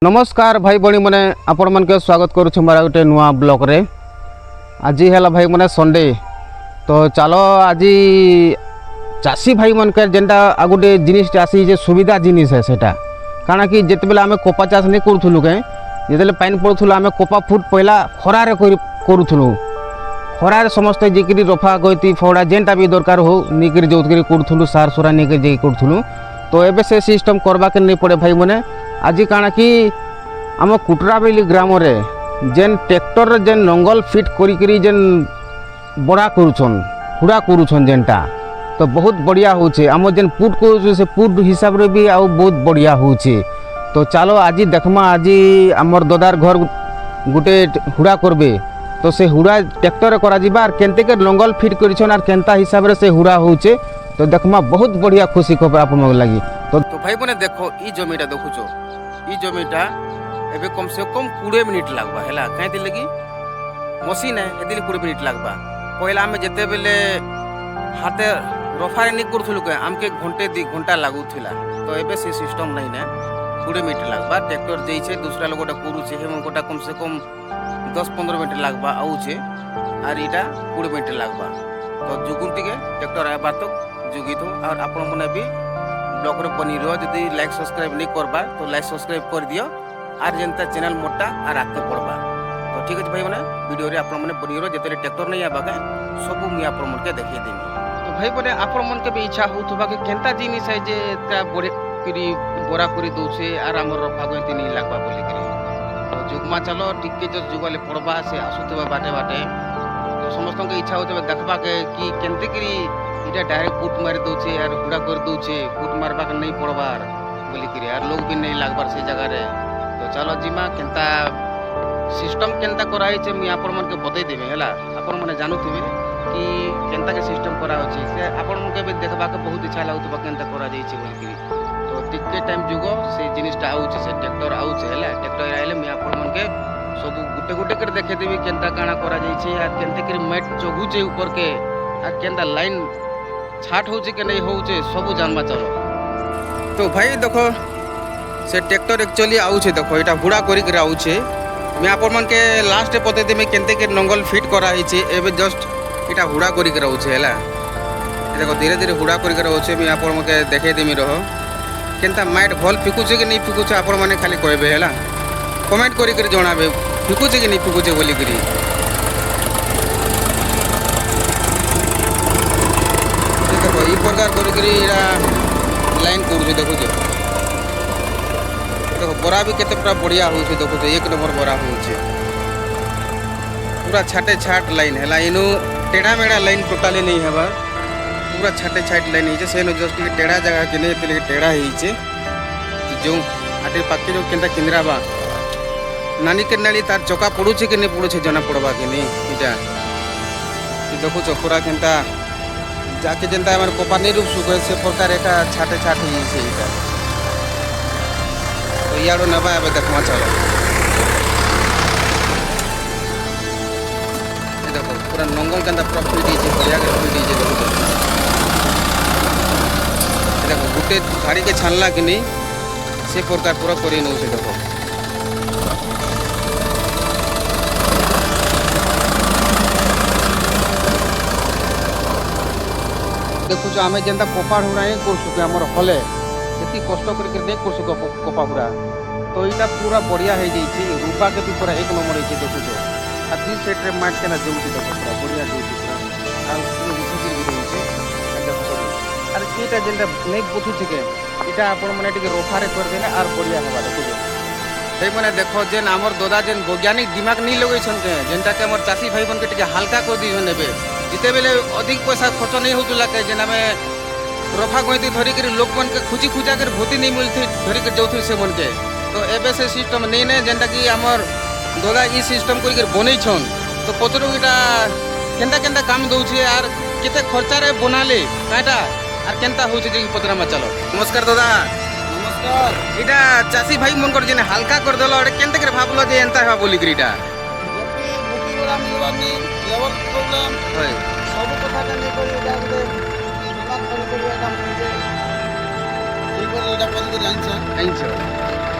नमस्कार भाई बणी मैंने आपण मन के स्वागत करुछु मोर गोटे नुआ ब्लॉग रे। आज है भाई मैंने संडे तो चलो आज चाषी भाई मन के जेनटा आ गोटे जिनिस आसी जे सुविधा जिनिस है सेटा काना कि जिते बेले आमे कोपा चाष नहीं करूथुलु के जिते पानी पड़ुथुलु आमे कोपा फुट पहला खरारे करूथुलु खरारे समस्त जेकरी रफा गति फौड़ा जेनटा भी दरकार हो निकरी जोतकरी करूथुलु सार सुरा निकरी जे करूथुलु तो एबे से सिस्टम करबा के नहीं पड़े भाई मैंने आज काना कि आम कुटराबेली ग्राम रे जेन ट्रैक्टर जेन नंगल फिट करी जेन बड़ा करुछन हुड़ा करुछन जेनटा तो बहुत बढ़िया होचे आम जेन पुट को से पुट हिसाब रे भी आउ बहुत बढ़िया होचे। तो चलो आज देखमा आज आमर ददार घर गुटे हुड़ा करबे तो से हुड़ा ट्रैक्टर करा जिबा आर केनते के नंगल फिट करिछन आर केनता हिसाब रे से हुड़ा होचे तो देखमा बहुत बढ़िया खुशी खबर आप मन लगी। तो भाई बने देखो ई जमीटा देखुछो ई जमीटा एबे कम से कम 20 मिनिट लागबा हैला काहे दिले कि मशीन है एदिले 20 मिनिट लागबा पहला हमें जेते बेले हाथे रफारे नि करथुलु के हमके घंटे 2 घंटा लागुथिला तो एबे से सिस्टम नहीं ने 20 मिनिट लागबा ट्रैक्टर जेई छे दूसरा लोगोटा करू छे हम गोटा कम से कम 10-15 मिनिट लागबा आउ छे आर इटा 20 मिनिट लागबा तो जुगुंती के ट्रैक्टर आबा तो जुगितो और आपण मने भी ब्लॉग रे बनी रहो यदि लाइक सब्सक्राइब नहीं करबा तो लाइक सब्सक्राइब कर दियो आर जनता चैनल मोटा आर आके पड़बा तो ठीक है भाई मैंने वीडियो रे आपण मने बनी रहो जते ट्रैक्टर नहीं आबा के सब मुई आपण मन के देखै देमी। तो भाई बने आपण मन के भी इच्छा होतबा के केनता जिनिस है जे ता बड़े करी बोरा करी दोछे आर हमर रफा गति नहीं लागबा बोली करी तो जुगमा चलो टिके जो जुगले पड़बा से आसुतबा बाटे बाटे तो समस्त के इच्छा होतबा देखबा के कि केनते करी इटा डायरेक्ट पुट मारी दोछे यार हुड़ा कर दोछे पुट मारबा के नहीं पड़बार बोली करी यार लोग भी नहीं लागबार से जगह रे तो चलो जिमा केनता सिस्टम केनता कराई छे मी आपण मन के बतै देबे हैला आपण माने जानुथिबे कि केनता के सिस्टम करा होची से आपण मन के भी देखबा के बहुत इच्छा लागुतबा केनता करा जाई छे बोली करी तो टिके टाइम जुगो से जिनिसटा आउछ से ट्रैक्टर आउछ हैला ट्रैक्टर आइले मी आपण मन के सब गुटे गुटे कर देखे देबी केनता काना करा जाई छे यार केनते करी मैट चगु छे ऊपर के आ केनता लाइन छाट होचे के नहीं होचे सब जानवा चलो। तो भाई देखो से ट्रैक्टर एक्चुअली आउछे देखो एटा हुड़ा करी के आउछे मैं आपण मन के लास्ट पते देमे केनते के नंगल फिट करा हिचे एबे जस्ट एटा हुड़ा करी के आउछे हैला देखो धीरे धीरे हुड़ा करी के आउछे मैं आपण मन के देखे देमी रहो केनता माइट भल फिकुचे कि नहीं फिकुचे आपण माने खाली कहबे हैला कमेंट करी के जणाबे फिकुचे कि नहीं फिकुचे बोली करी। देखो ई प्रकार करी करी एरा लाइन करूछे देखो देखो बोरा भी केते पूरा बढ़िया होछे देखो एक नंबर बोरा होछे पूरा छाटे छाट लाइन हैला इनु टेढ़ा मेढ़ा लाइन टोटली नहीं हेबा पूरा छाटे छाट लाइन हिचे सेनो जस्ट टेढ़ा जगह के नहीं तले टेढ़ा हिचे जो आटे पाके जो केनता किंद्रा बा नानी के नाली तार चौका पड़ुछे कि नहीं पड़ुछे जना पड़बा कि नहीं इटा देखो चोखरा केनता जाके जनता हमारे कोपानी रूप सुखे से प्रकार एका छाटे छाटे ही से इटा तो यारो नबा अब देखमा चलो ये देखो पूरा नंगल के अंदर प्रॉफिट दीजिए बढ़िया के प्रॉफिट दीजिए देखो गुटे धाड़ी के छानला कि नहीं से प्रकार पूरा करी नौ से देखो देखो जो आमे जेंता कोपा हुड़ा ही कर सुके हमर हले एती कष्ट करके नहीं कर सुके कोपा हुड़ा तो इटा पूरा बढ़िया है जाई रूपा के भी पूरा एक नंबर है देखो जो आ दी सेट रे माट के ना जोंती देखो पूरा बढ़िया जोंती पूरा आ उठी के भी रही है देखो सब अरे एटा जेंता नहीं पुथु छके इटा आपण माने टिके रोफारे कर देना आर बढ़िया होबा देखो जो সেই মানে দেখো যেন আমার দাদা যেন বৈজ্ঞানিক দিমাগ নি लगैछन के जेनटा के हमर चासी भाई बन के टिके हल्का कर दी नेबे जिते बेले अधिक पैसा खर्च नहीं होतला के जेना में रफा गइती धरी के लोग मन के खुजी खुजा के भूति नहीं मिलथि धरी के जोथि से मन के तो एबे से सिस्टम नहीं ने जेनटा कि हमर दादा ई सिस्टम करी के बनै छन तो पचरो इटा केनता केनता काम दउछे यार केते खर्चा रे बनाले काटा आर केनता होछे जे पतरा में चलो। नमस्कार दादा नमस्कार इटा चासी भाई मन कर जेने हल्का कर देलो अरे केनते के भाबलो जे एंता हेबा बोली करी इटा बुकी वाला मिलवानी लेवल प्रॉब्लम होय सब कथा के नहीं करी जाके दिमाग कर काम करे করে এটা করে জানছে আইছ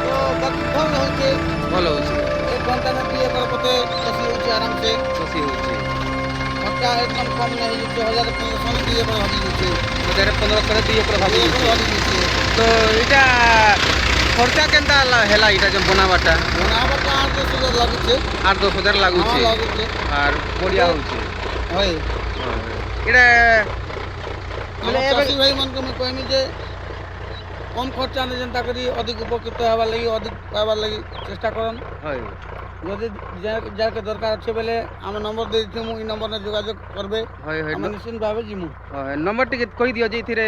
তো বাকি ভালো হচ্ছে ভাল হচ্ছে 1 ঘন্টা না দিয়ে করে কত চাষি হচ্ছে আরামসে শশী হচ্ছে খরচা একদম কম নেই হচ্ছে 1500 দিয়ে করে ভাবি হচ্ছে 1500 দিয়ে পুরো ভাবি দিয়ে হচ্ছে করে ভাবি হচ্ছে তো এটা খরচা কেনতা হেলা এটা যে বনাবাটা বনাবাটা 8-10 হাজার লাগুছে 8-10 হাজার লাগুছে আমার লাগুছে আর বড়িয়া হচ্ছে হয় এটা আমার চাষি ভাই মানকে মুই কইমি যে কম খরচা নে যেনতা করি অধিক উপকৃত হবার লাগি অধিক পাইবার লাগি চেষ্টা করন হয় যদি যাকে দরকার আছে বলে আমার নম্বর দিয়ে দিমু এই নম্বরে যোগাযোগ করবে হয় হয় আমি নিশ্চিন্ত ভাবে জিমু নম্বর টিকে কই দিও যে এথিরে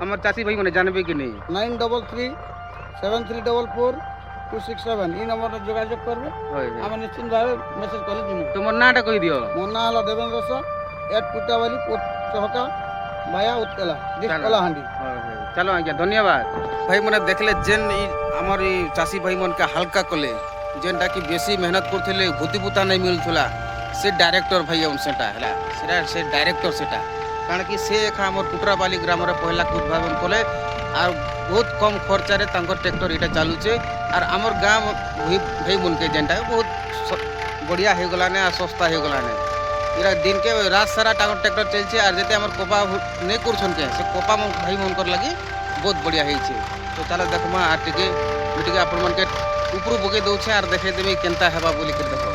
আমার চাষি ভাই মানে জানবে কি নেই 9337344267 এই নম্বরে যোগাযোগ করবে হয় হয় আমি নিশ্চিন্ত ভাবে মেসেজ করে জিমু তোমার নাটা কই দিও মোর নাম হলো দেবেন্দ্র শ এট পুটাবালি পোস্ট চহকা ভায়া উৎকলা ডিস্ট্রিক্ট চালো। কলাহান্ডি চলো আজ্ঞা ধন্যবাদ ভাই মানে দেখলে যেন আমার এই চাষী ভাই মনকে হালকা কলে যেনটা কি বেশি মেহনত করলে ভূতিভূতা নাই মিলুলা সে ডাইরেক্টর ভাই সেটা হলা সেটা সে ডাইরেক্টর সেটা কারণ কি সে এখা আমার কুটরাবালি গ্রামের পহলা উদ্ভাবন কলে আর বহুত কম খরচারে তাঙ্কর ট্রাক্টর এটা চালুছে আর আমার গাঁ ভাই মনকে যেনটা বহুত বড়িয়া হয়ে গলানে আর সস্তা হয়ে গলানে এরা দিনকে রাত সারা টাঙ্কর ট্রাক্টর চলছে আর যেতে আমার কোপা নেই করছন কে সে কোপা ভাই মনকর লাগি বহুত বড়িয়া হয়েছে তো চলো দেখমা আর টিকে মিটিকে আপন মনকে উপরু বগে দৌছে আর দেখে দেবে কেনতা হেবা বলি করে দেখো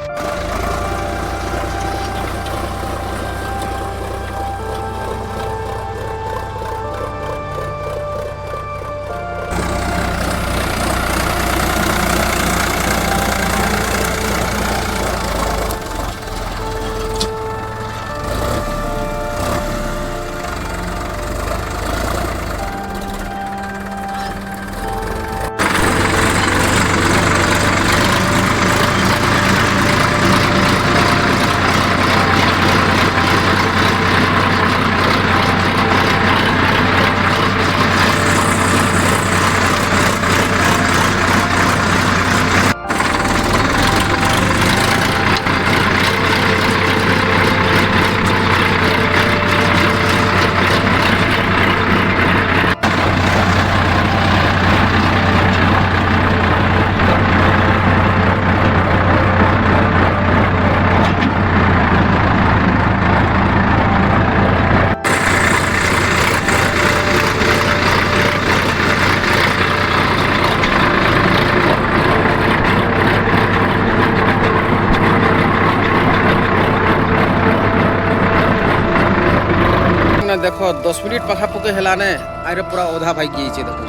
দেখ 10 মিনিট পাখাপাখি হেলানে আরে পুরা অধা ভাই গিয়েছে দেখো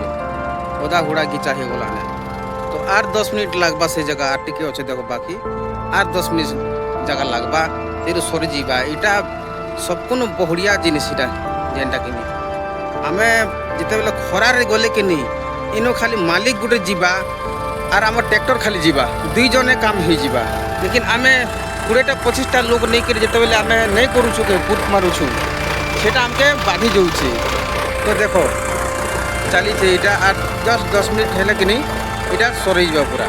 অধা ঘোড়া গিচা হয়ে গলানে তো আর 10 মিনিট লাগবা সে জায়গা আর টিকে আছে দেখো বাকি আর 10 মিনিট জায়গা লাগবা তেরো সরে যাবা এটা সবকোনো বহড়িয়া জিনিস এটা যেনটা কিনি আমি যেতবেলে খরারে গলে কিনি ইনো খালি মালিক গোটে যা আর আমার ট্রাক্টর খালি যা দুই জনে কাম হয়ে যা লেকিন আমি 20টা 25টা লোক নেই করে যেতবেলে আমি নেই করুছু কে পুট মারুছু সেটা আমাকে বাধি যাচ্ছে তো দেখো চালিছে এটা আর জাস্ট 10 মিনিট হেলে কিনি এটা সরে যাবা পুরা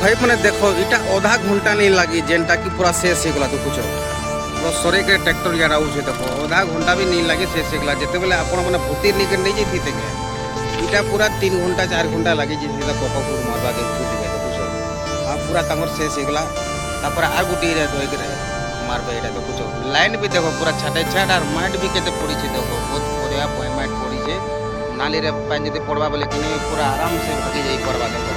भाई मैंने देखो इटा आधा घंटा नहीं लगी जेनटा कि पूरा शेष होगा देखुच पूरा सरे के ट्रैक्टर यार आउे देखो आधा घंटा भी नहीं लगे शेष होगा जिते बेले आप भूति नहीं जाते इटा पूरा 3 घंटा 4 घंटा लगे कपकुर मारवा देखुच और पूरा तमर शेष होगा आ गोटे धोक मारबे ये देखुच लाइन भी देखो पूरा छाटे छाट और माइट भी केते पड़ी देखो बहुत बढ़िया माइट पड़ी नाली रे पानी जब पड़वा बोले कि पूरा आराम से भागी जाई पड़वा देखो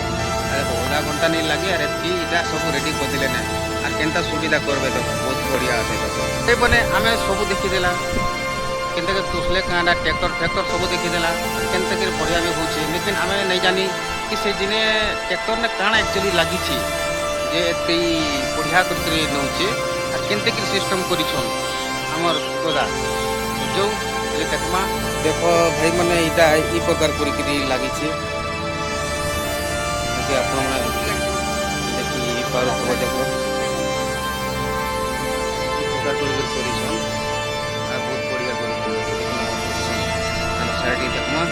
आधा घंटा नहीं लगे और इटा सब रेडी कर दिले ना और केनता सुविधा करबे देखो बहुत बढ़िया আছে देखो बने आमे सब देखीदेला केनता के तुसले कांडा ट्रैक्टर फैक्टर सब देखीदेला केनता के बढ़िया भी होचे लेकिन आमे नहीं जानी कि से दिने ट्रैक्टर ने काना एक्चुअली लागी छी ଯେ ଏତେ ବଢ଼ିଆ କରିକିରି ନେଉଛେ ଆର୍ କେନ୍ତେ କି ସିଷ୍ଟମ୍ କରିଛନ୍ ଆମର୍ ଦାଦା ଯୋଉ ହେଲେ ଦେଖ୍ମା ଦେଖ ଭାଇମାନେ ଏଇଟା ଇ ପ୍ରକାର କରିକିରି ଲାଗିଛେ ଯଦି ଆପଣମାନେ ଦେଖି ପାରୁଥିବ ଦେଖ ଇ ପ୍ରକାର କରିକିରି କରିଛନ୍ আর বহুত বড়িয়া করে সাইডে দেখমা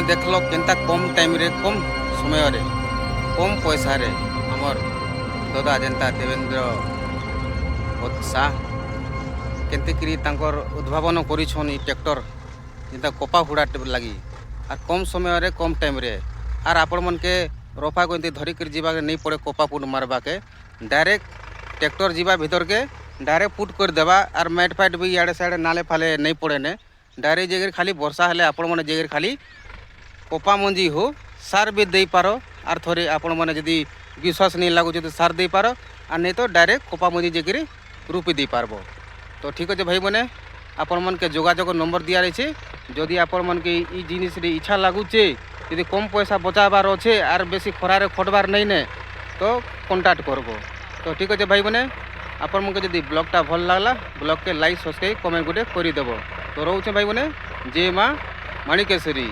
দেখল কেনতা কম টাইমরে কম সময়রে কম পয়সারে আমার দাদা যেনতা দেবেন্দ্র শাহ কেন্তেকিরি তাঙ্কর উদ্ভাবন করিছন ই ট্রাক্টর যেটা কপা হুড়া লাগি আর কম সমୟରେ কম টাইমরে আর ଆପଣମାନକେ রফা গন্তি ধরিকি যাবাকে নেই পড়ে কপা পুট মারবাকে ডাইরেক্ট ট্রাক্টর যা ভিতরকে ডাইরেক্ট পুট করে দেবা আর ম্যাট ফাইট বি ইଆଡ଼େ সিଆଡ଼େ নালে ফালে নেই পড়ে নে ডাইরেক্ট জায়গায় খালি বর্ষা হলে আপনার জায়গায় খালি কপা মঞ্জি হো সার বি ଦେଇପାର আর থরে আপনার যদি বিশ্বাস নেই লাগুছে তো সার ଦେଇପାର আর নেই তো ডাইরেক্ট কপা মঞ্জি ଯାଇକିରି রূপি ଦେଇପାরব তো ঠিক আছে ভাই মানে ଆପଣମାନକେ যোগাযোগ নম্বর দিয়া রয়েছে যদি ଆପଣମାନକେ ই জিনিসরে ইচ্ছা লাগুছে যদি কম পয়সা বচাবার অছে আর বেশি খরারে খটবার নেই নে তো কন্টাক্ট করব তো ঠিক আছে ভাই মানে ଆପଣମାନଙ୍କୁ যদি ব্লগটা ভাল লাগলা ব্লগকে লাইক সবসক্রাইব কমেন্ট গোটে করে দেব তো রହୁছে ভাই মানে জয় মা মাণিকেশ্বরী।